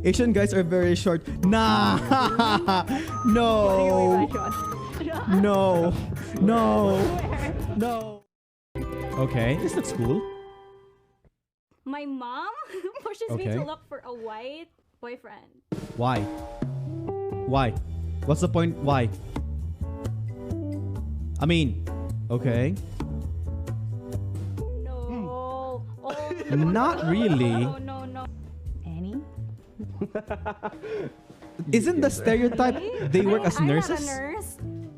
Asian guys are very short. Nah. No. No. No. No. Okay, this looks cool. My mom pushes me to look for a white boyfriend. Why? Why? What's the point? Why? I mean, okay. No. Oh, Not really. No. Annie? Isn't the stereotype they work as nurses? I'm not a nurse.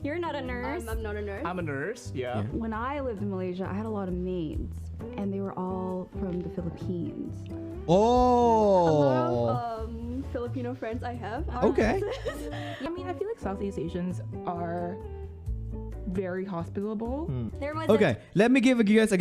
You're not a nurse. I'm not a nurse. I'm a nurse, yeah. When I lived in Malaysia, I had a lot of maids, and they were all from the Philippines. A Oh. lot of Filipino friends I have. Okay. I mean, I feel like Southeast Asians are very hospitable. There was Okay, let me give you guys a.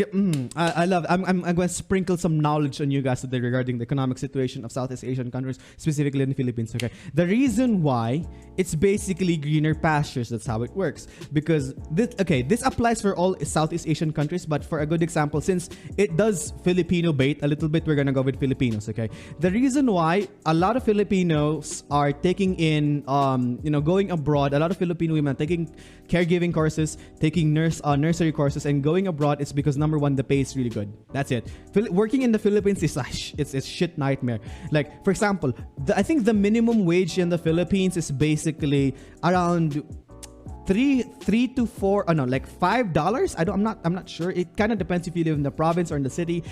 I love. I'm going to sprinkle some knowledge on you guys today regarding the economic situation of Southeast Asian countries, specifically in the Philippines. Okay, the reason why it's basically greener pastures. That's how it works. Because this applies for all Southeast Asian countries, but for a good example, since it does Filipino bait a little bit, we're gonna go with Filipinos. Okay, the reason why a lot of Filipinos are taking in, going abroad. A lot of Filipino women are taking caregiving courses, taking nursery courses, and going abroad is because number one, the pay is really good. That's it. Working in the Philippines is it's shit nightmare. Like for example, I think the minimum wage in the Philippines is basically around $3 to $4 like $5. I'm not sure. It kind of depends if you live in the province or in the city,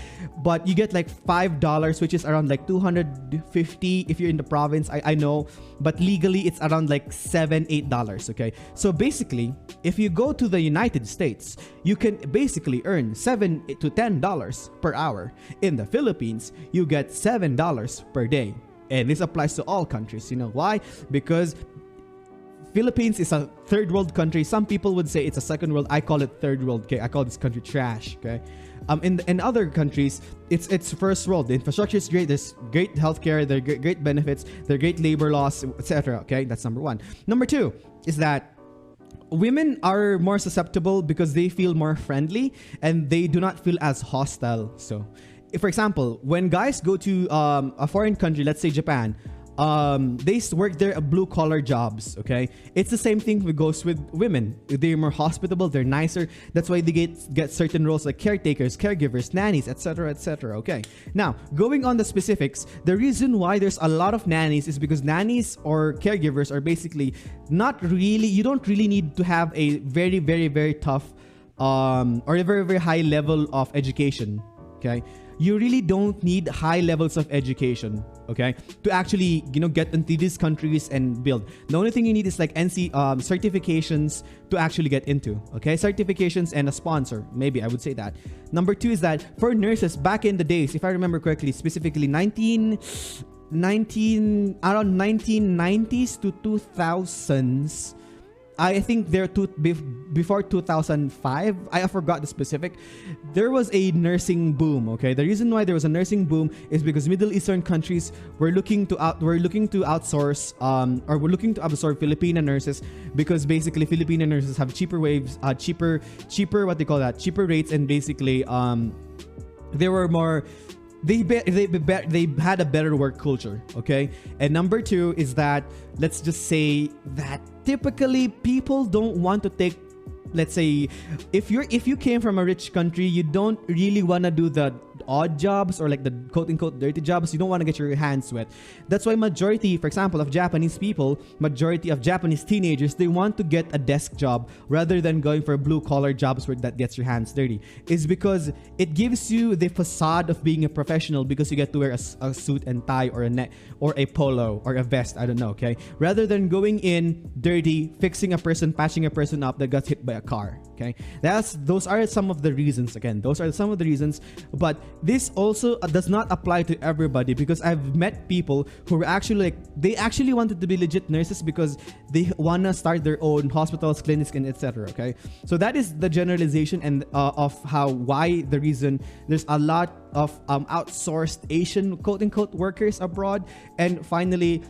but you get like $5, which is around like $250 if you're in the province. I know, but legally it's around like $7-8. Okay, so basically if you go to the United States, you can basically earn $7 to $10 per hour. In the Philippines, you get $7 per day, and this applies to all countries. You know why? Because Philippines is a third world country. Some people would say it's a second world. I call it third world. Okay, I call this country trash. Okay, in other countries, it's first world. The infrastructure is great. There's great healthcare. There are great benefits. There are great labor laws, etc. Okay, that's number one. Number two is that women are more susceptible because they feel more friendly and they do not feel as hostile. So, for example, when guys go to a foreign country, let's say Japan. They work there blue collar jobs. Okay, it's the same thing that goes with women. They're more hospitable, they're nicer. That's why they get certain roles like caretakers, caregivers, nannies, etc. Okay, now going on the specifics, the reason why there's a lot of nannies is because nannies or caregivers are basically not really, you don't really need to have a very, very, very tough or a very, very high level of education. Okay, you really don't need high levels of education, okay, to actually, get into these countries and build. The only thing you need is like certifications to actually get into, okay, certifications and a sponsor. Maybe I would say that. Number two is that for nurses back in the days, if I remember correctly, specifically around 1990s to 2000s. I think before 2005, I forgot the specific, there was a nursing boom. Okay, the reason why there was a nursing boom is because Middle Eastern countries were looking to outsource or were looking to absorb Filipino nurses, because basically Filipino nurses have cheaper rates, and basically they were more. They had a better work culture, okay? And number two is that, let's just say that typically people don't want to take, let's say, if you came from a rich country, you don't really want to do the odd jobs or like the quote-unquote dirty jobs. You don't want to get your hands wet. That's why majority, for example, of Japanese teenagers, they want to get a desk job rather than going for blue-collar jobs where that gets your hands dirty. Is because it gives you the facade of being a professional, because you get to wear a suit and tie or a polo or a vest, I don't know, okay? Rather than going in dirty, fixing a person, patching a person up that got hit by a car, okay? Those are some of the reasons. Again, those are some of the reasons, but this also does not apply to everybody, because I've met people who were actually they actually wanted to be legit nurses because they want to start their own hospitals, clinics, and etc. Okay, so that is the generalization and of why the reason there's a lot of outsourced Asian quote-unquote workers abroad. And finally,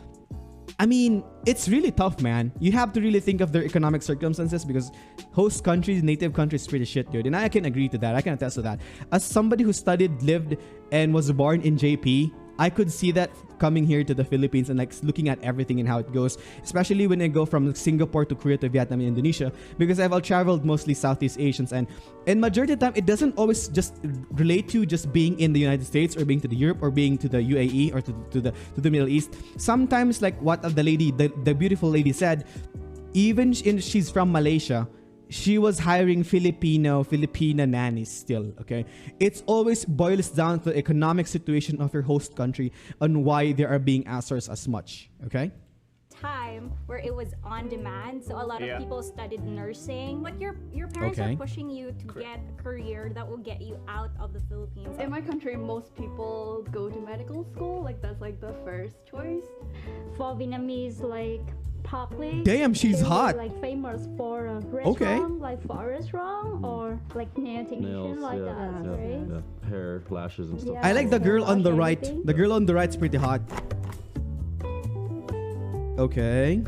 I mean, it's really tough, man. You have to really think of their economic circumstances, because host countries, native countries, pretty shit, dude. And I can agree to that. I can attest to that. As somebody who studied, lived, and was born in JP, I could see that coming here to the Philippines and like looking at everything and how it goes, especially when I go from Singapore to Korea to Vietnam and Indonesia, because I've all traveled mostly Southeast Asians, and in majority of the time it doesn't always just relate to just being in the United States or being to the Europe or being to the UAE or to the Middle East. Sometimes, like what the beautiful lady said, even she's from Malaysia, she was hiring Filipina nannies still, okay? It's always boils down to the economic situation of your host country and why they are being outsourced as much, okay? Time where it was on demand, so a lot of people studied nursing, but your parents Okay. are pushing you to get a career that will get you out of the Philippines. In my country, most people go to medical school. Like that's like the first choice. For Vietnamese, like Parkley. Damn, she's they were, hot. Like famous for a restaurant, Okay. like for a restaurant or like nail technician, Nails, like yeah, that, yeah, right? yeah. Hair, lashes, and stuff. Yeah. I like the girl on the right. Anything? The girl on the right's pretty hot. Okay.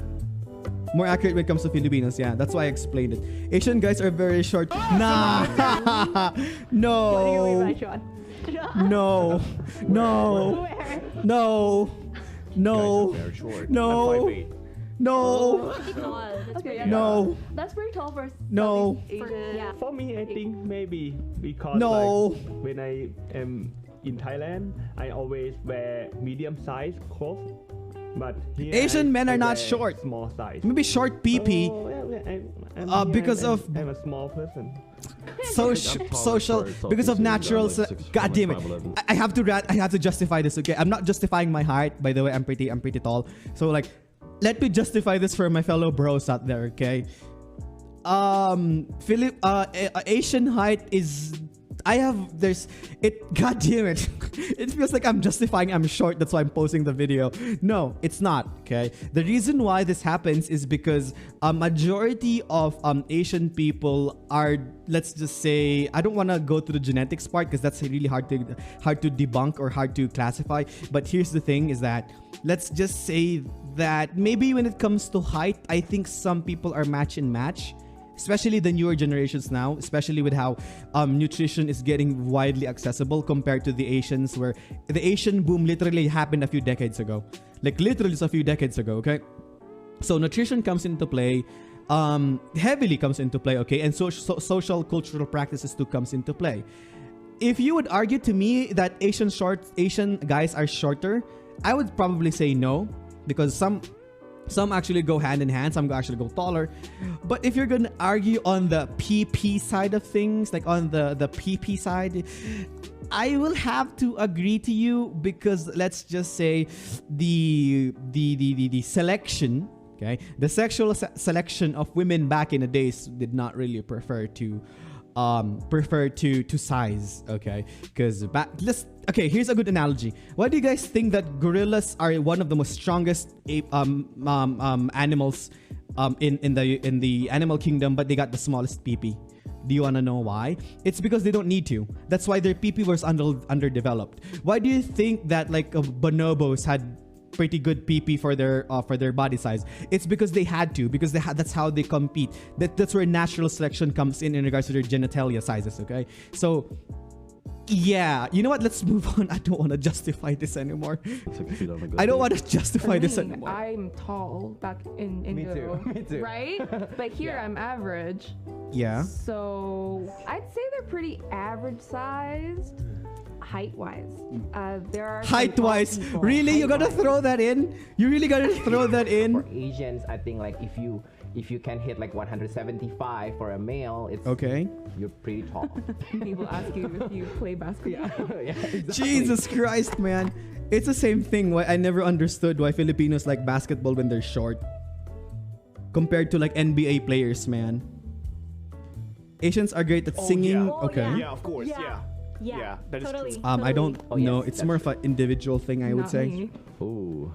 More accurate when it comes to Filipinos, yeah. That's why I explained it. Asian guys are very short. Nah. No. No. No. No. No. Very short. No. I'm 5'8". No. Pretty tall. That's Okay, pretty yeah. No. That's pretty tall for No. Southeast Asian. yeah. For me, I think maybe because No. like, when I am in Thailand, I always wear medium size clothes. But here Asian men I are not wear short. Small size. Maybe short PP. Oh, I'm here, because of- I'm a small person. Social because of natural God damn it. I have to justify this, okay? I'm not justifying my height, by the way. I'm pretty tall. So like let me justify this for my fellow bros out there, okay? Asian height is God damn it. It feels like I'm justifying I'm short, that's why I'm posting the video. No, it's not, okay? The reason why this happens is because a majority of Asian people are, let's just say, I don't want to go to the genetics part because that's really hard to debunk or hard to classify. But here's the thing is that let's just say that maybe when it comes to height, I think some people are match and match. Especially the newer generations now, especially with how nutrition is getting widely accessible compared to the Asians, where the Asian boom literally happened a few decades ago. Like literally just a few decades ago, okay? So nutrition comes into play, heavily comes into play, okay? And social cultural practices too comes into play. If you would argue to me that Asian guys are shorter, I would probably say no, because some actually go hand in hand, some actually go taller. But if you're gonna argue on the PP side of things, like on the PP side, I will have to agree to you, because let's just say the selection, okay, the sexual selection of women back in the days did not really prefer to size, okay? Because here's a good analogy. Why do you guys think that gorillas are one of the most strongest animals in the animal kingdom, but they got the smallest pee-pee? Do you want to know why? It's because they don't need to. That's why their pee-pee was underdeveloped. Why do you think that like bonobos had pretty good PP for their body size? It's because they had to, because that's how they compete. That's where natural selection comes in regards to their genitalia sizes, okay? So yeah, you know what, let's move on. I don't want to justify this anymore. I don't want to justify this anymore. I'm tall back in Indo, Me too. right? But here I'm average. Yeah. So I'd say they're pretty average sized. Height-wise, there are Height-wise, really? You gotta throw that in? You really gotta throw that in? For Asians, I think like if you can hit like 175 for a male, it's Okay. You're pretty tall. People ask you if you play basketball. Yeah, exactly. Jesus Christ, man. It's the same thing. Why I never understood why Filipinos like basketball when they're short compared to like NBA players, man. Asians are great at singing. Oh, Okay. yeah. Yeah, of course. Yeah. Yeah, that is totally. true. I don't Oh, know. yes, It's that's more of an individual thing, I would Not say. me. Oh,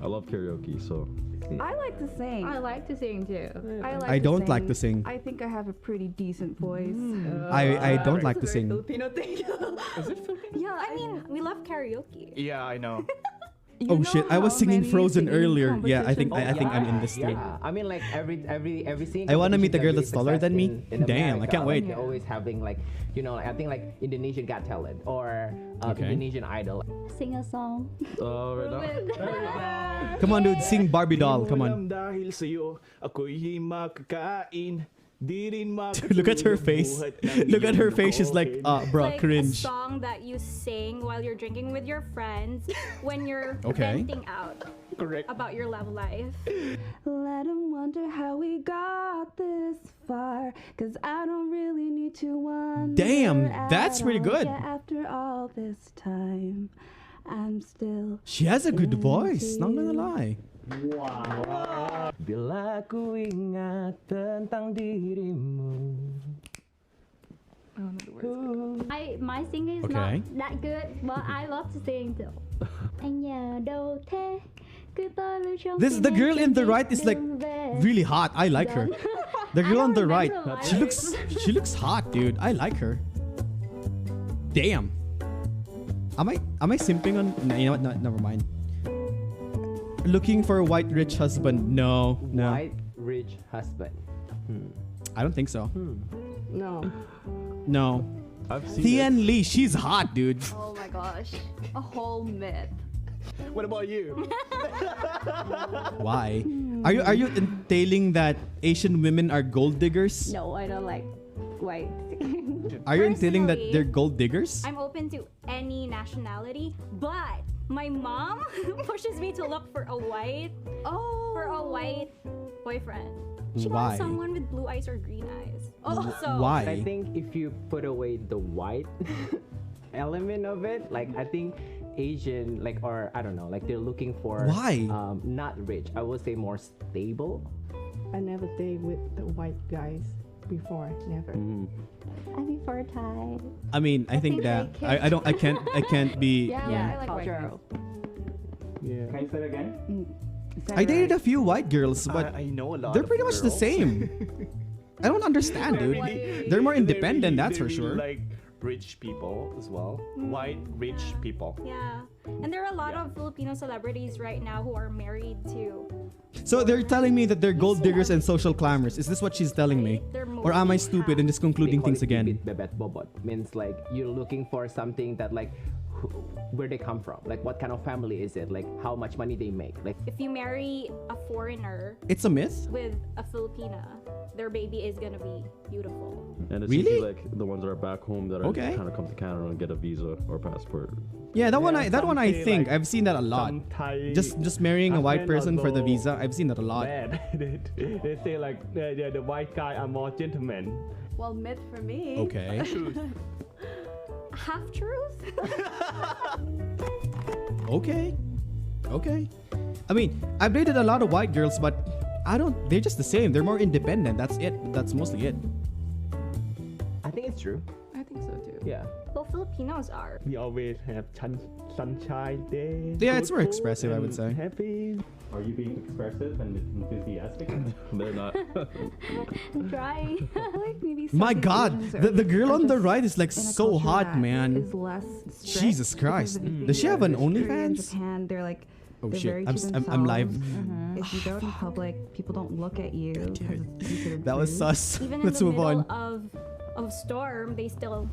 I love karaoke, so I like to sing. I like to sing too. I don't like to sing. I think I have a pretty decent voice. I don't like to It's a very sing. Filipino thing. Is it Filipino? Yeah, I mean, we love karaoke. Yeah, I know. You Oh know shit! I was how singing many Frozen singing earlier. Yeah, I think competitions I'm in this too. Yeah, I mean like every scene. I wanna meet a girl that's taller than me. In Damn, I can't wait. They're always having like, you know, I think like Indonesian Got Talent or Indonesian Idol. Sing a song. Right now. Come on, dude, sing Barbie doll. Come on. Dahil sa'yo, ako'y makakain. Di rin Look at her face. Look at her face. She's like, bro, Like a cringe. song that you sing while you're drinking with your friends when you're Okay. venting out Correct. about your love life. Let them wonder how we got this far. Cause I don't really need to wonder. Damn, that's pretty at all. good. Yeah, after all this time, I'm still. She has a good voice. Not gonna lie. Bila ku ingat tentang dirimu. My singing is Okay. not that good, but I love to sing too. Anh nhờ đâu thế? Cứ tôi lưu trong This tim the em girl in chẳng the biết right is like đường về. really hot. I like her. The girl on the right, remember she looks hot, dude. I like her. Damn. Am I simping on? No, you know what? No, never mind. Looking for a white rich husband? No. White rich husband. I don't think so. No. No. I've seen Tian Lee, she's hot, dude. Oh my gosh. A whole myth. What about you? Why? Are you entailing that Asian women are gold diggers? No, I don't like white. Are you entailing that Personally, they're gold diggers? I'm open to any nationality, but my mom pushes me to look for a white boyfriend. She Why? wants someone with blue eyes or green eyes. So Why? I think if you put away the white element of it, like I think Asian, like, or I don't know, like they're looking for Why? not rich. I would say more stable. I never date with the white guys before. Never. I prefer Thai. I mean, I think that I can't be. Yeah, I like white Cultural. girls. Yeah. Can I say it again? I dated a few white girls, but I know a lot. they're of pretty much the girls. same. I don't understand, dude. They're more independent, that's for they sure. Like rich people as well. White rich people. yeah, and there are a lot of Filipino celebrities right now who are married to. So they're telling me that they're gold diggers and social climbers. Is this what she's telling me? They're Or am I mostly stupid and just concluding They call things it again? bibit bebet bobot. Means like you're looking for something that like where they come from, like what kind of family is it, like how much money they make, like If you marry a foreigner It's a myth? with a Filipina, their baby is gonna be beautiful. And it's Really? usually like the ones that are back home that are Okay. trying to come to Canada and get a visa or passport. Yeah, that one I something think like I've seen that a lot. some Thai Just marrying a white husband person for the also visa. I've seen that a lot. bad. They say like the white guy are more gentlemen. Well, myth for me. Okay. Half truth? Okay. Okay. I mean, I've dated a lot of white girls, but they're just the same. They're more independent. That's it. That's mostly it. I think it's true. I think so too. Yeah. Well, Filipinos are. We always have sunshine day. Yeah, it's good more food, expressive, I would and say. Happy. Are you being expressive and enthusiastic? They're not. Try. Like maybe My some God, Asians are- the girl are on the just right is like in a so culture hot, that man. is less strict, Jesus because Christ. if you Does she have an go to Korea and OnlyFans? Japan, they're like, Oh they're shit! very I'm to I'm live. themselves. If you go in public, people don't look at you. 'cause it's considered That was rude. sus. Even Let's in the move middle on. of storm, they still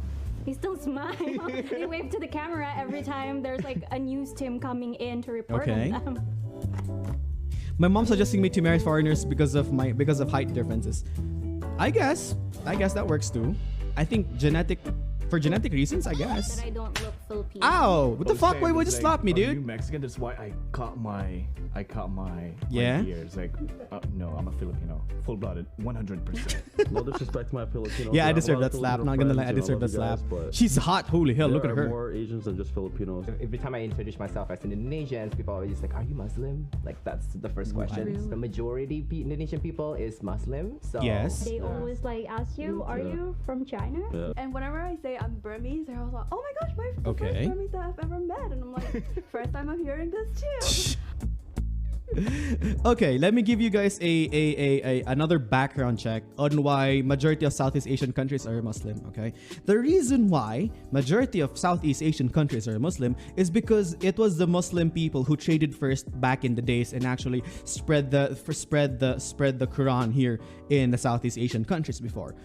smile. They wave to the camera every time there's like a news team coming in to report Okay. on them. My mom's suggesting me to marry foreigners because of height differences. I guess that works too. I think for genetic reasons, I guess. That I don't look Filipino. Ow! What the fuck? Why would you slap me, Are you dude? Mexican? That's why I cut my Yeah? ears. Like, no, I'm a Filipino, full-blooded, 100%. No disrespect to my Filipinos. Yeah, I have a deserve lot that of slap. Filipino Not gonna lie, I friends, and deserve that love you slap. guys, but She's hot. Holy hell! Look at there are her. more Asians than just Filipinos. Every time I introduce myself as Indonesians, people are always just like, "Are you Muslim?" Like that's the first question. Really? The majority Indonesian people is Muslim. So Yes. They always like ask you, are you from China? Yeah. And whenever I say I'm Burmese, they're all like, "Oh my gosh, the Okay. first Burmese that I've ever met," and I'm like, "First time I'm hearing this too." Okay, let me give you guys another background check on why majority of Southeast Asian countries are Muslim. Okay, the reason why majority of Southeast Asian countries are Muslim is because it was the Muslim people who traded first back in the days and actually spread the Quran here in the Southeast Asian countries before.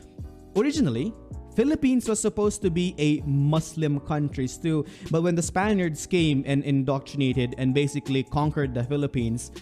Originally, Philippines was supposed to be a Muslim country too, but when the Spaniards came and indoctrinated and basically conquered the Philippines,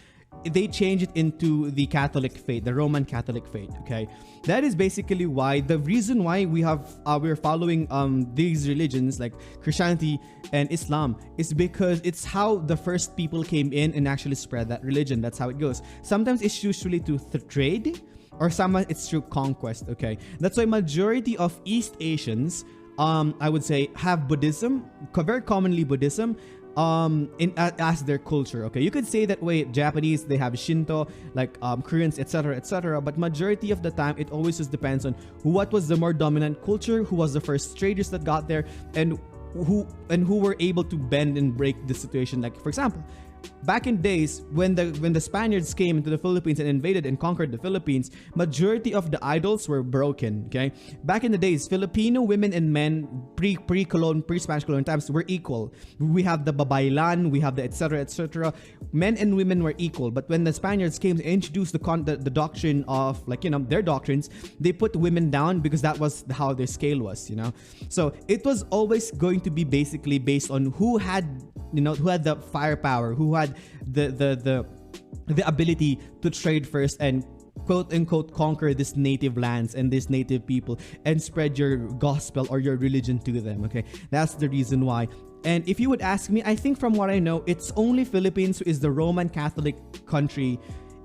they changed it into the Catholic faith, the Roman Catholic faith. Okay, that is basically why the reason why we're following these religions like Christianity and Islam is because it's how the first people came in and actually spread that religion. That's how it goes. Sometimes it's usually to trade, or sometimes it's through conquest. Okay, that's why majority of East Asians, I would say, have Buddhism, very commonly Buddhism, as their culture. Okay, you could say that way. Japanese, they have Shinto, like Koreans, etc., etc. But majority of the time, it always just depends on what was the more dominant culture, who was the first traders that got there, and who were able to bend and break the situation. Like for example, back in days when the Spaniards came into the Philippines and invaded and conquered the Philippines, majority of the idols were broken. Okay, back in the days, Filipino women and men pre-Spanish colonial times were equal. We have the babaylan, we have the etc., etc. Men and women were equal. But when the Spaniards came to introduce the doctrine of, like, you know, their doctrines, they put women down because that was how their scale was, you know. So it was always going to be basically based on who had the firepower, who had the ability to trade first and quote unquote conquer this native lands and these native people and spread your gospel or your religion to them. Okay, that's the reason why. And if you would ask me, I think from what I know, it's only Philippines who is the Roman Catholic country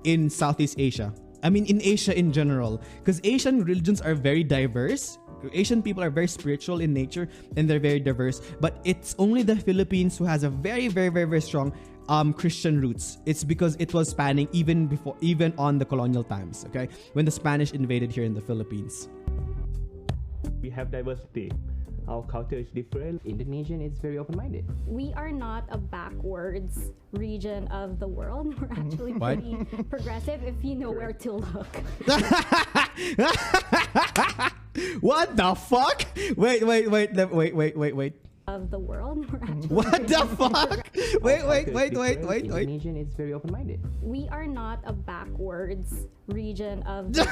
in Southeast Asia. I mean, in Asia in general, because Asian religions are very diverse. Asian people are very spiritual in nature and they're very diverse, but it's only the Philippines who has a very, very, very, very strong Christian roots. It's because it was spanning even on the colonial times, okay, when the Spanish invaded here in the Philippines. We have diversity. Our culture is different. Indonesian is very open-minded. We are not a backwards region of the world. We're actually pretty progressive if you know where to look. What the fuck? Wait. Of the world. We're actually what the fuck? Wait. Indonesian is very open-minded. We are not a backwards region of the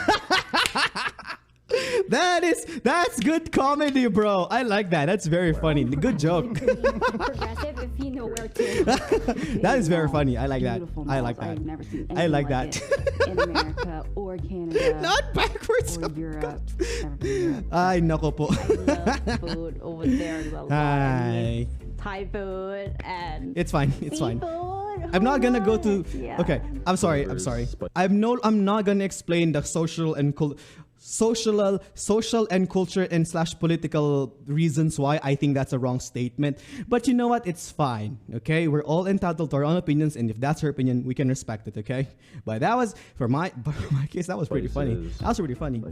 That's good comedy, bro. I like that. That's very funny. Good joke. progressive if you know where to look. That is very funny. I like that. I like that. I've never seen I like anything that. it in America or Canada. Not backwards. Or Europe. Never been to Europe. Ay, nako po. I love food over there. Hi. Thai food and It's fine. It's fine. seafood. I'm not gonna go to. Yeah. Okay, I'm sorry. I'm not gonna explain the social and culture and / political reasons why I think that's a wrong statement. But you know what? It's fine. Okay, we're all entitled to our own opinions, and if that's her opinion, we can respect it. Okay, but that was for my case. That was pretty funny. That was pretty funny.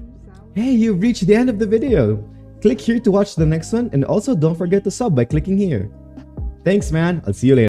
Hey, you've reached the end of the video. Click here to watch the next one, and also don't forget to sub by clicking here. Thanks, man. I'll see you later.